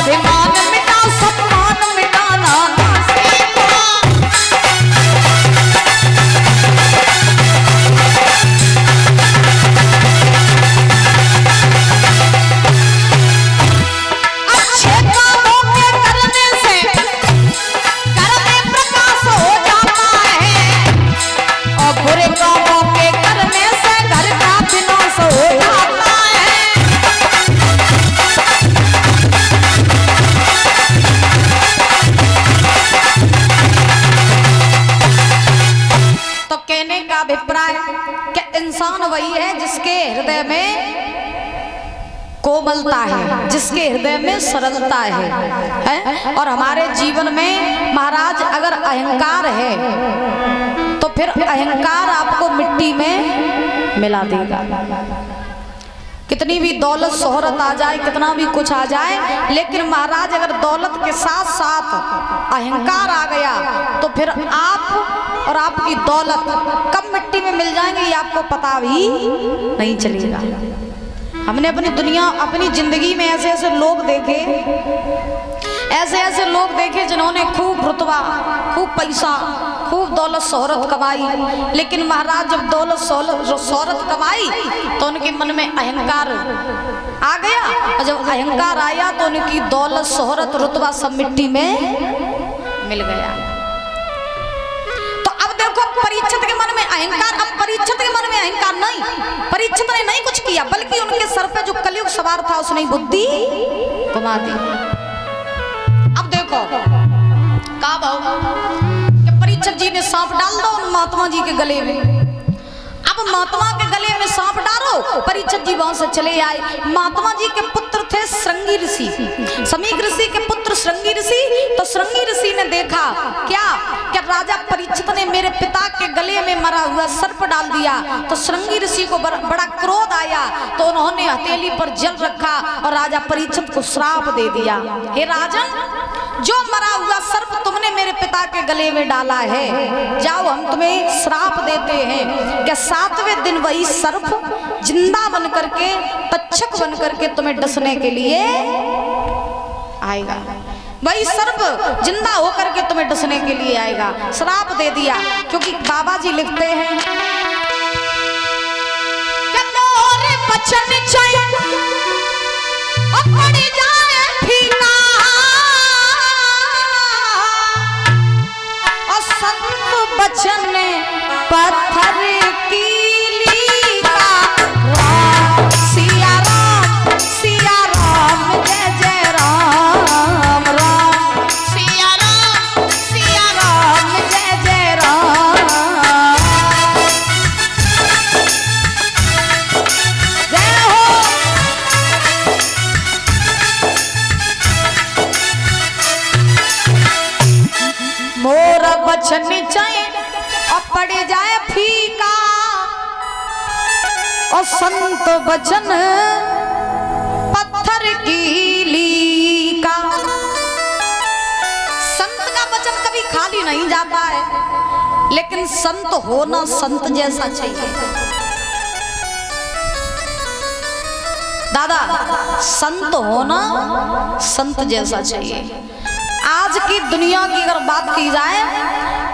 अभिमान मिटा सम्मान मिटाना अच्छे कामों के करने से घर में प्रकाश हो जाता है और बुरे कामों के करने से घर का विनाश हो जाता है। तो कहने का अभिप्राय कि इंसान वही है जिसके हृदय में कोमलता है, जिसके हृदय में सरलता है? और हमारे जीवन में महाराज अगर अहंकार है तो फिर अहंकार आपको मिट्टी में मिला देगा। कितनी भी दौलत शोहरत आ जाए, कितना भी कुछ आ जाए, लेकिन महाराज अगर दौलत के साथ साथ अहंकार आ गया तो फिर आप और आपकी दौलत कब मिट्टी में मिल जाएंगे ये आपको पता भी नहीं चलेगा। हमने अपनी दुनिया अपनी जिंदगी में ऐसे ऐसे लोग देखे, ऐसे ऐसे लोग देखे जिन्होंने खूब रुतबा, खूब पैसा, खूब दौलत शोहरत कमाई, लेकिन महाराज जब दौलत शोहरत कमाई तो उनके मन में अहंकार आ गया, और जब अहंकार आया तो उनकी दौलत शोहरत रुतबा सब मिट्टी में मिल गया। तो अब देखो परीक्षित के मन में अहंकार, अब परीक्षित के मन में अहंकार नहीं, परीक्षित ने नहीं कुछ किया बल्कि उनके सर पे जो कलयुग सवार था उसने बुद्धि घुमा दी। अब देखो कहा भाव कि परीक्षित जी ने सांप डाल दो महात्मा जी के गले में। अब महात्मा के गले में सांप डालो, परीक्षित जी वहां से चले आए। महात्मा जी के पुत्र थे श्रृंगी ऋषि, समीक ऋषि के पुत्र श्रृंगी ऋषि। तो श्रृंगी ऋषि ने देखा क्या कि राजा परीक्षित ने मेरे पिता के गले में मरा हुआ सर्प डाल दिया। तो श्रृंगी ऋषि को बड़ा क्रोध आया, तो उन्होंने हथेली पर जल रखा और राजा परीक्षित को श्राप दे दिया, हे राजन जो मरा हुआ सर्प तुमने मेरे पिता के गले में डाला है, जाओ हम तुम्हें श्राप देते हैं कि 7वें दिन वही सर्प जिंदा बन करके, तक्षक बन करके तुम्हें डसने के लिए आएगा। वही सर्प जिंदा होकर के तुम्हें डसने के लिए आएगा। श्राप दे दिया, क्योंकि बाबा जी लिखते हैं कि मोरे बचन चाहिए और पड़ी जाए फीका, और संत बचन पत्थर की बचन चाहिए और पड़ जाए फीका, और संत बचन पत्थर की लीका। संत का वचन कभी खाली नहीं जाता है, लेकिन संत होना संत जैसा चाहिए। दादा संत होना संत जैसा चाहिए। आज की दुनिया की अगर बात की जाए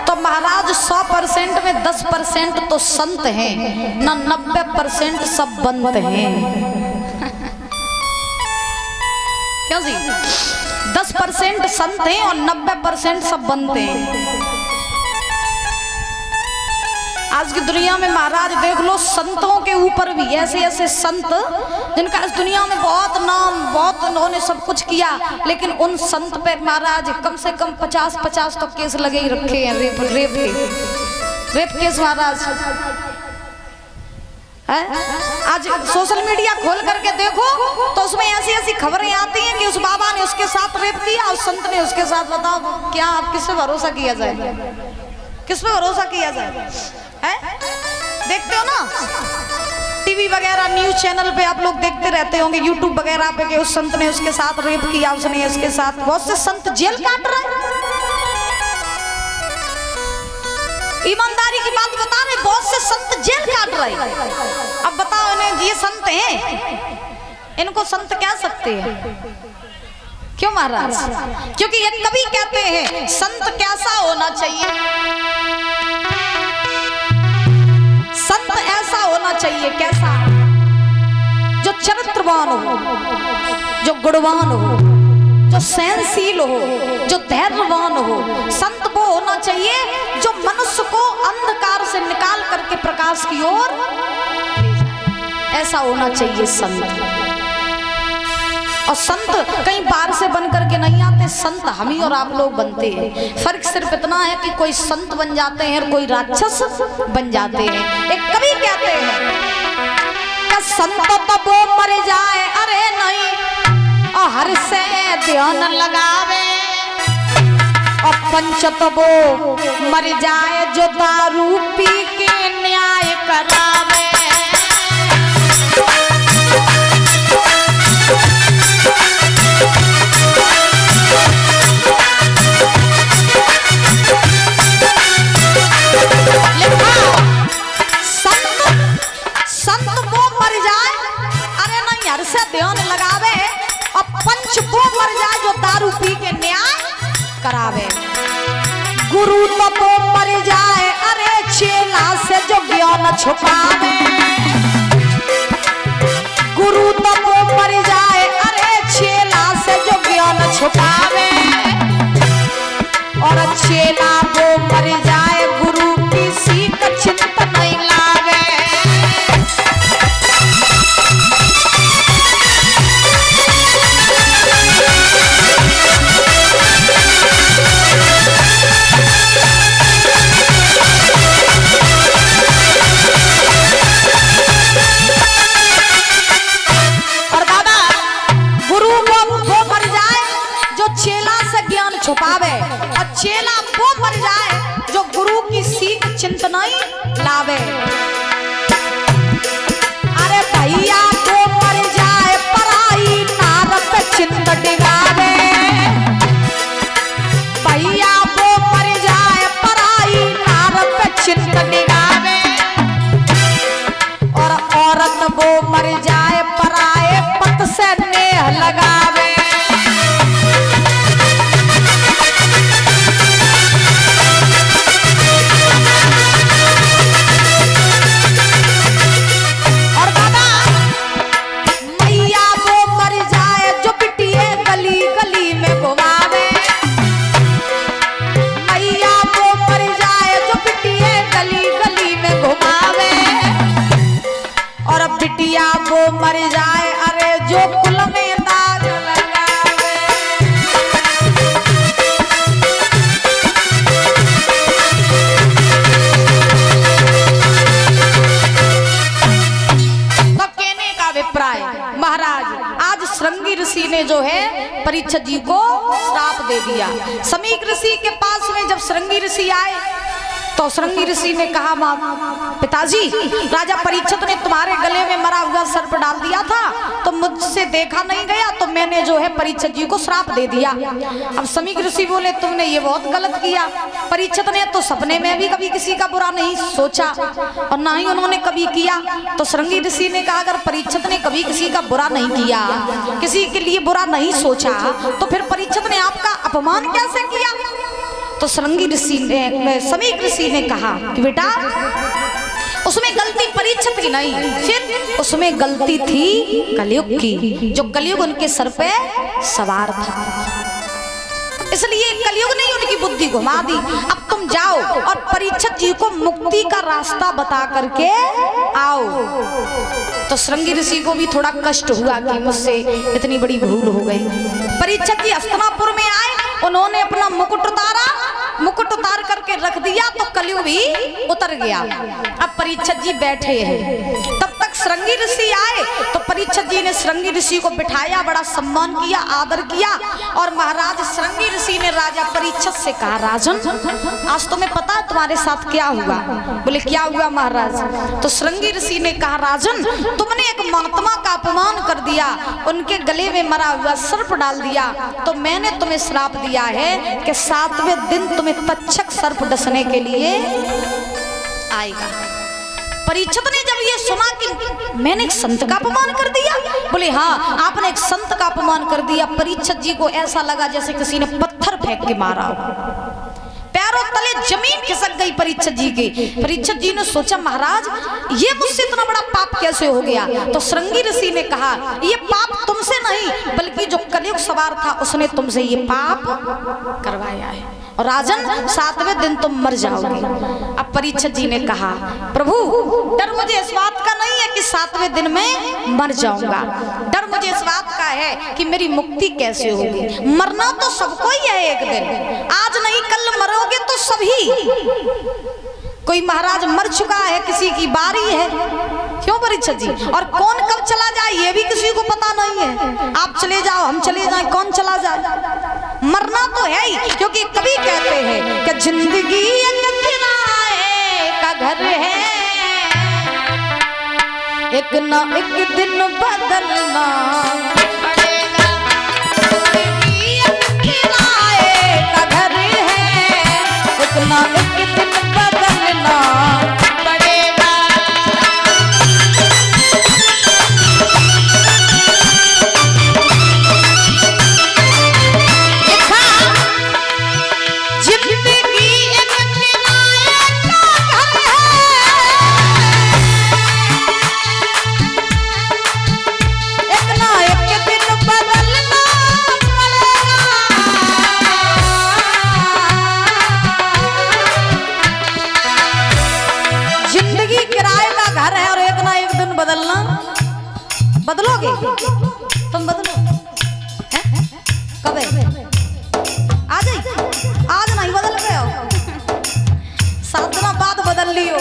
तो महाराज 100% में 10% तो संत हैं, ना 90% सब बंद हैं। क्यों जी? 10% संत हैं और 90% सब बंद हैं। आज की दुनिया में महाराज देख लो, संतों के ऊपर भी ऐसे ऐसे संत जिनका इस दुनिया में बहुत नाम, बहुत उन्होंने सब कुछ किया, लेकिन उन संत पे महाराज कम से कम 50 तो केस लगे ही रखे हैं, रेप केस महाराज है? आज सोशल मीडिया खोल करके देखो तो उसमें ऐसी ऐसी खबरें आती हैं कि उस बाबा ने उसके साथ रेप किया, उस संत ने उसके साथ। बताओ क्या, आप किस पे भरोसा किया जाए? किस पे भरोसा किया जाए? है? देखते हो ना टीवी वगैरह, न्यूज चैनल पे आप लोग देखते रहते होंगे, यूट्यूब वगैरह पे कि उस संत ने उसके साथ रेप किया, उसने उसके साथ। बहुत से संत जेल काट रहे हैं। ईमानदारी की बात बता रहे, बहुत से संत जेल काट रहे। अब बताओ इन्हें, ये संत हैं, इनको संत कह सकते हैं? क्यों महाराज? क्योंकि ये कवि कहते हैं संत कैसा होना चाहिए, संत ऐसा होना चाहिए कैसा, जो चरित्रवान हो, जो गुणवान हो, जो सहनशील हो, जो धैर्यवान हो। संत वो होना चाहिए जो मनुष्य को अंधकार से निकाल करके प्रकाश की ओर ले जाए, ऐसा होना चाहिए संत। और संत कहीं बाहर से बन करके नहीं आते, संत हम ही और आप लोग बनते हैं। फर्क सिर्फ इतना है कि कोई संत बन जाते हैं और कोई राक्षस बन जाते हैं। एक कवि कहते हैं कि संत तो वो मर जाए, अरे नहीं, और हर से ध्यान लगावे, और पंच तो वो मर जाए जो दारू पी के न्याय करावे। से ध्यान लगावे, और पंच वो मर जाए जो दारू पी के न्याय करावे। गुरु तो वो मर जाए, अरे चेला से जो ज्ञान छुपावे। गुरु तो वो मर जाए, अरे चेला से जो ज्ञान छुपावे। और चेला वो मर जाए, गुरु किसी का चिंता नहीं लावे। छुपावे, और चेला वो मर जाए जो गुरु की सीख चिंता नहीं लावे। अरे भैया वो मर जाए, पराई नार पे चिंता डिगावे। भैया वो मर जाए, पराई नार पे चिंता डिगावे। और औरत वो मर जाए, पराए पत से नेह लगावे। बिटिया वो मर जाए, अरे जो कुल में दाग लगावे। तो कहने का अभिप्राय महाराज, आज श्रृंगी ऋषि ने जो है परीक्षित जी को श्राप दे दिया। समीक ऋषि के पास में जब श्रृंगी ऋषि आए तो श्रृंगी ऋषि ने कहा, पिताजी, राजा परीक्षित ने तुम्हारे गले में मरा हुआ सर्प डाल दिया था, तो मुझसे देखा नहीं गया, तो मैंने जो है परीक्षित जी को श्राप दे दिया। अब समीक ऋषि बोले, तुमने ये बहुत गलत किया। परीक्षित ने तो सपने में भी कभी किसी का बुरा नहीं सोचा और ना ही उन्होंने कभी किया। तो श्रृंगी ऋषि ने कहा, अगर परीक्षित ने कभी किसी का बुरा नहीं किया, किसी के लिए बुरा नहीं सोचा, तो फिर परीक्षित ने आपका अपमान कैसे किया? तो श्रृंगी ऋषि ने, समीक ऋषि ने कहा कि बेटा, उसमें गलती परीक्षित की नहीं, फिर उसमें गलती थी कलयुग की, जो कलयुग उनके सर पे सवार था। इसलिए कलयुग ने उनकी बुद्धि घुमा दी। अब तुम जाओ और परीक्षित जी को मुक्ति का रास्ता बता करके आओ। तो श्रृंगी ऋषि को भी थोड़ा कष्ट हुआ कि मुझसे इतनी बड़ी भूल हो गई। परीक्षित जी हस्तिनापुर में आए, उन्होंने अपना मुकुट उतारा, मुकुट उतार करके रख दिया, तो कलयुग भी उतर गया। अब परीक्षित जी बैठे हैं, तब तक श्रृंगी ऋषि आए। तो परीक्षित जी ने श्रृंगी ऋषि को बिठाया, बड़ा सम्मान किया, आदर किया। और महाराज श्रृंगी ऋषि ने राजा परीक्षित से कहा, राजन, आज तुम्हें पता है तुम्हारे साथ क्या हुआ? बोले, क्या हुआ महाराज? तो श्रृंगी ऋषि ने कहा, राजन, तुमने एक महात्मा का अपमान कर दिया, उनके गले में मरा हुआ सर्प डाल दिया, तो मैंने तुम्हें श्राप दिया है कि 7वें दिन तुम्हें तक्षक सर्प डसने के लिए आएगा। परीक्षित ने जब ये सुना कि मैंने एक संत का अपमान कर दिया, बोले हाँ, आपने एक संत का अपमान कर दिया। परीक्षित जी को ऐसा लगा जैसे किसी ने पत्थर फेंक के मारा हो, पैरों तले जमीन खिसक गई परीक्षित जी की। परीक्षित जी ने सोचा महाराज ये मुझसे इतना बड़ा पाप कैसे हो गया। तो श्रृंगी ऋषि ने कहा ये पाप तुमसे नहीं बल्कि जो कलयुग सवार था उसने तुमसे ये पाप करवाया है, और राजन 7वें दिन तुम मर जाओगे। अब परीक्षित जी ने कहा प्रभु डर मुझे इस बात का नहीं है कि 7वें दिन में मर जाऊंगा, डर मुझे इस बात का है कि मेरी मुक्ति कैसे होगी। मरना तो सबको ही है एक दिन, आज नहीं कल मरोगे तो सभी। कोई महाराज मर चुका है, किसी की बारी है, क्यों परीक्षित जी, और कौन कब चला जाए ये भी किसी को पता नहीं है। आप चले जाओ हम चले जाए, कौन चला जाए, मरना तो है ही। क्योंकि कभी कहते हैं कि जिंदगी एक किराए का घर है, एक ना एक दिन बदलना पड़ेगा। जिंदगी एक किराए का घर है, एक ना एक दिन बदलना पड़ेगा। जिंदगी एक किराए का घर है, एक ना एक दिन बदलना पड़ेगा। जिंदगी किराए का घर है और एक ना एक दिन बदलना। बदलोगे तुम, बदलो हैं? कब है? आज ही? आज नहीं बदल गए हो, 7 दिन बाद बदल लियो।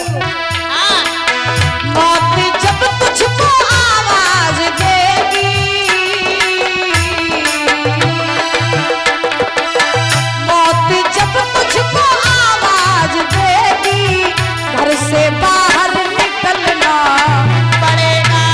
मौत जब तुझको आवाज देगी, मौत जब तुझको आवाज देगी, घर से बाहर निकलना पड़ेगा।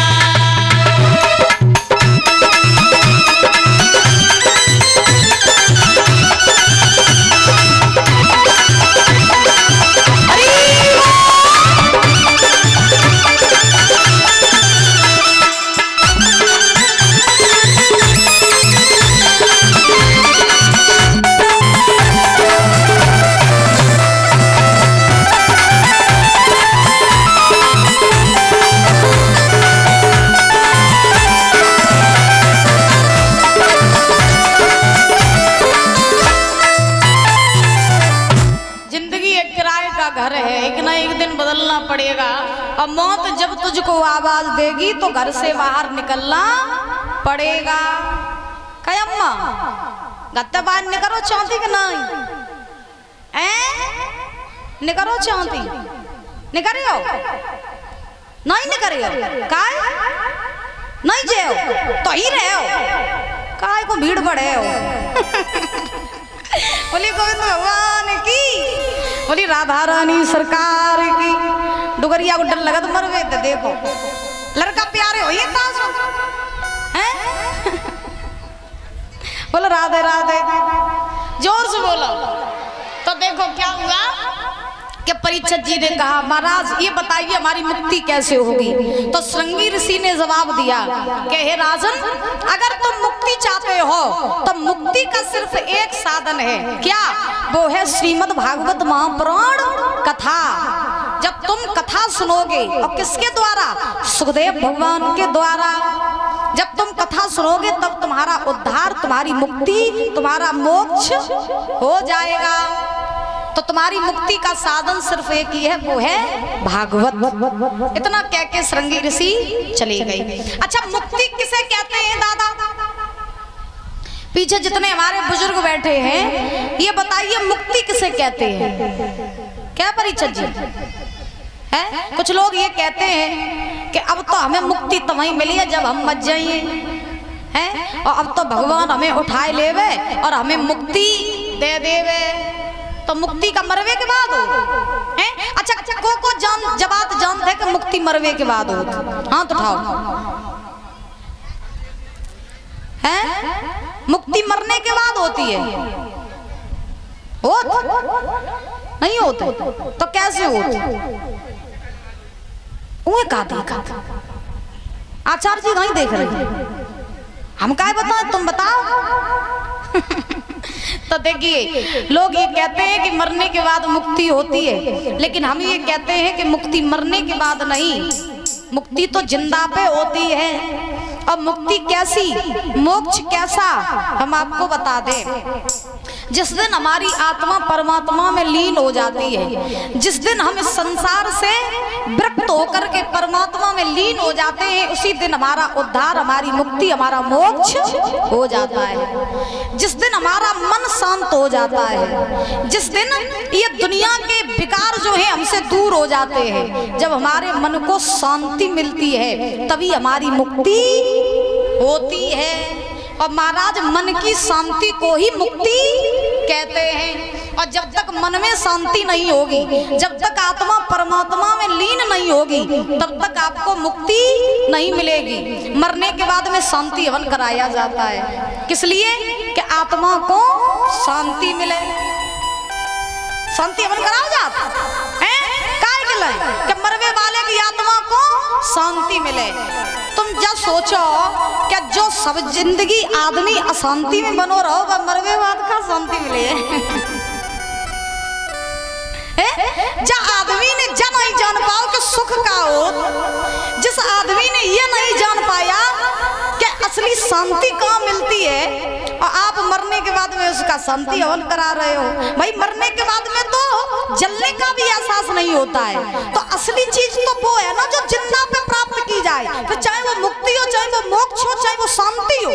जिंदगी एक किराए का घर है, एक ना एक दिन बदलना पड़ेगा, और मौत जब तुझको आवाज देगी तो घर से बाहर निकलना पड़ेगा। कयम्मा गत्ते बाहर निकलो चाहती कि नहीं? निकलो चाहती, निकरियो नहीं, निकरियो काय नहीं जेओ तो ही रहे हो, काय को भीड़ बढ़े हो। बोली गोविंद भगवान की, बोली राधा रानी सरकार की। डुगरिया को डर लगा तो मरवे तो देखो लड़का प्यारे हो ये तासो हैं। बोलो राधे राधे, जोर से बोलो। तो देखो क्या हुआ कि परीक्षित जी ने कहा महाराज ये बताइए हमारी मुक्ति कैसे होगी। तो श्रृंगी ऋषि ने जवाब दिया कि हे राजन अगर तुम मुक्ति चाहते हो तो मुक्ति का सिर्फ एक साधन है, क्या? वो है श्रीमद् भागवत महापुराण कथा। जब तुम कथा सुनोगे, और किसके द्वारा? सुखदेव भगवान के द्वारा। जब तुम कथा सुनोगे तब तुम्हारा उद्धार, तुम्हारी मुक्ति, तुम्हारा मोक्ष हो जाएगा। तो तुम्हारी मुक्ति का साधन सिर्फ एक ही है, वो है भागवत। इतना कह के श्रृंगी ऋषि चली गई। अच्छा मुक्ति किसे कहते हैं दादा? पीछे जितने हमारे बुजुर्ग बैठे हैं ये बताइए मुक्ति किसे कहते हैं? क्या परीक्षित जी है? कुछ लोग ये कहते हैं कि अब तो हमें मुक्ति तभी मिली है जब हम मर जाइए हैं, और अब तो भगवान हमें उठाए लेवे और हमें मुक्ति दे देवे। तो मुक्ति का मरवे के बाद हो हैं? अच्छा को जान जबात जानते हैं कि मुक्ति मरवे के बाद हो? हाथ उठाओ। हैं? मुक्ति मरने के बाद होती है? हो नहीं होते तो कैसे होते? उन्हें कहा देखा आचार्य जी नहीं देख रहे, हम क्या बताएं, तुम बताओ। तो देखिए लोग ये कहते हैं कि मरने के बाद मुक्ति होती है, लेकिन हम ये कहते हैं कि मुक्ति मरने के बाद नहीं, मुक्ति तो जिंदा पे होती है। और मुक्ति कैसी, मोक्ष कैसा, हम आपको बता दें। जिस दिन हमारी आत्मा परमात्मा में लीन हो जाती है, जिस दिन हम इस संसार से विरक्त होकर के परमात्मा में लीन हो जाते हैं, उसी दिन हमारा उद्धार, हमारी मुक्ति, हमारा मोक्ष हो जाता है। जिस दिन हमारा मन शांत हो जाता है, जिस दिन ये दुनिया के विकार जो है हमसे दूर हो जाते हैं, जब हमारे मन को शांति मिलती है तभी हमारी मुक्ति होती है। और महाराज मन की शांति को ही मुक्ति कहते हैं। और जब तक मन में शांति नहीं होगी, जब तक आत्मा परमात्मा में लीन नहीं होगी, तब तक आपको मुक्ति नहीं मिलेगी। मरने के बाद में शांति हवन कराया जाता है, किस लिए कि आत्मा को शांति मिले। शांति हवन कराया जाता है काय के लिए कि मरने वाले की आत्मा को शांति मिले। तुम जब सोचो क्या जो सब जिंदगी आदमी अशांति में बनो रहो, वह मरवे बाद का शांति मिले। जो आदमी ने जा नहीं जान पाओ कि सुख का हो, जिस आदमी ने ये नहीं जान पाया कि असली शांति कहाँ मिलती है, और आप मरने के बाद में उसका शांति हवन करा रहे हो। भाई मरने के बाद में तो जलने का भी एहसास नहीं होता है। तो असली चीज तो वो है ना जो जिंदा पे प्राप्त की जाए, फिर चाहे वो मुक्ति हो, चाहे वो मोक्ष हो, चाहे वो शांति हो।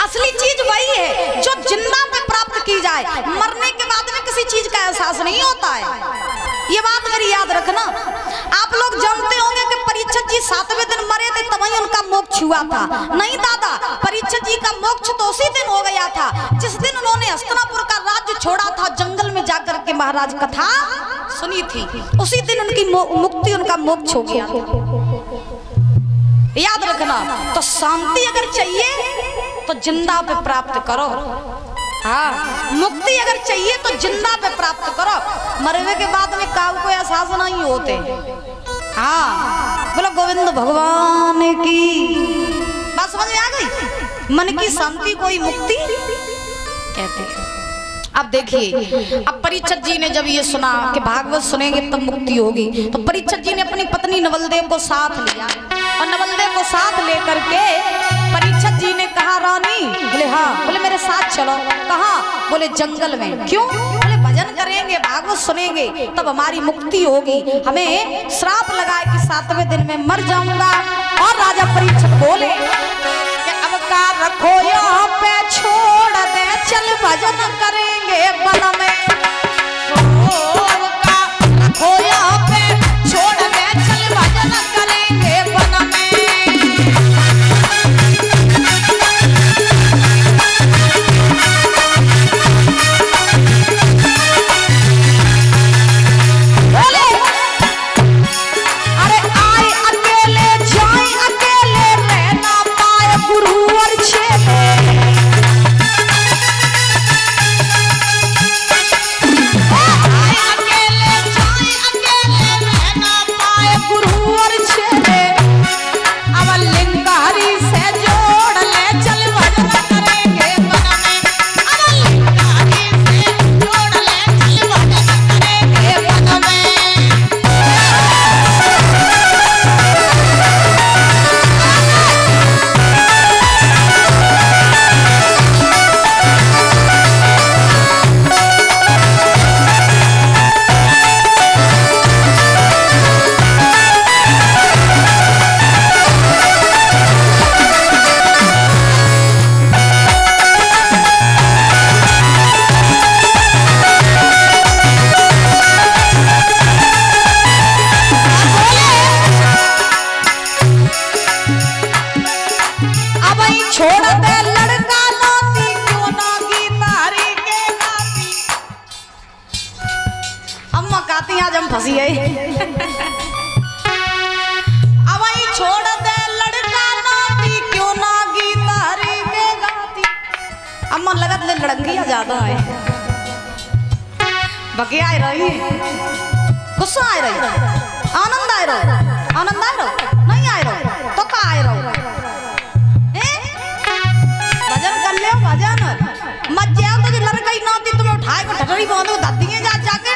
असली चीज वही है जो जिंदा पे प्राप्त की जाए। मरने के बाद में किसी चीज का एहसास नहीं होता है, ये बात मेरी याद रखना। आप लोग जानते होंगे कि परीक्षित जी 7वें दिन मरे थे, तभी उनका मोक्ष हुआ था। नहीं दादा, परीक्षित जी का मोक्ष तो उसी दिन हो गया था जिस दिन उन्होंने हस्तिनापुर का राज्य छोड़ा था, जंगल में जाकर के महाराज कथा सुनी थी, उसी दिन उनकी मुक्ति, उनका मोक्ष हो गया। याद रखना। तो शांति अगर चाहिए तो जिंदा पे प्राप्त करो। हाँ, मुक्ति अगर चाहिए तो जिंदा पे प्राप्त करो। मरने के बाद में काऊ को एहसास नहीं होते। हाँ, बोलो गोविंद भगवान की। बात समझ में आ गई? मन की शांति को ही मुक्ति कहते हैं। अब देखिए, अब परीक्षित जी ने जब ये सुना कि भागवत सुनेंगे तब मुक्ति होगी, तो परीक्षित जी ने अपनी पत्नी नवलदेव को साथ लिया, और नवलदेव को साथ लेकर के परीक्षित जी ने कहा रानी, बोले हाँ, बोले मेरे साथ चलो। कहाँ? बोले जंगल में। क्यों? बोले भजन करेंगे, भागवत सुनेंगे तब हमारी मुक्ति होगी। हमें श्राप लगाए कि 7वें दिन में मर जाऊंगा। और राजा परीक्षित बोले कि अब का रखो यहाँ पे, छोड़ दे, चल भजन करेंगे वन में। अब का रखो यहाँ पे, छोड़ दे, चल भजन करेंगे वन में। फंसी है। अब छोड़ दे लड़का नाती, क्यों ना गीतारी के गाती। अम्मा लगत ले लड़ंगिया ज्यादा है, बकिया आ रही, गुस्सा आ रही, आनंद आ रहा, आनंद आ रहा नहीं आ रहा। तो उठाए को ठटरी बांधो दादी जा जाके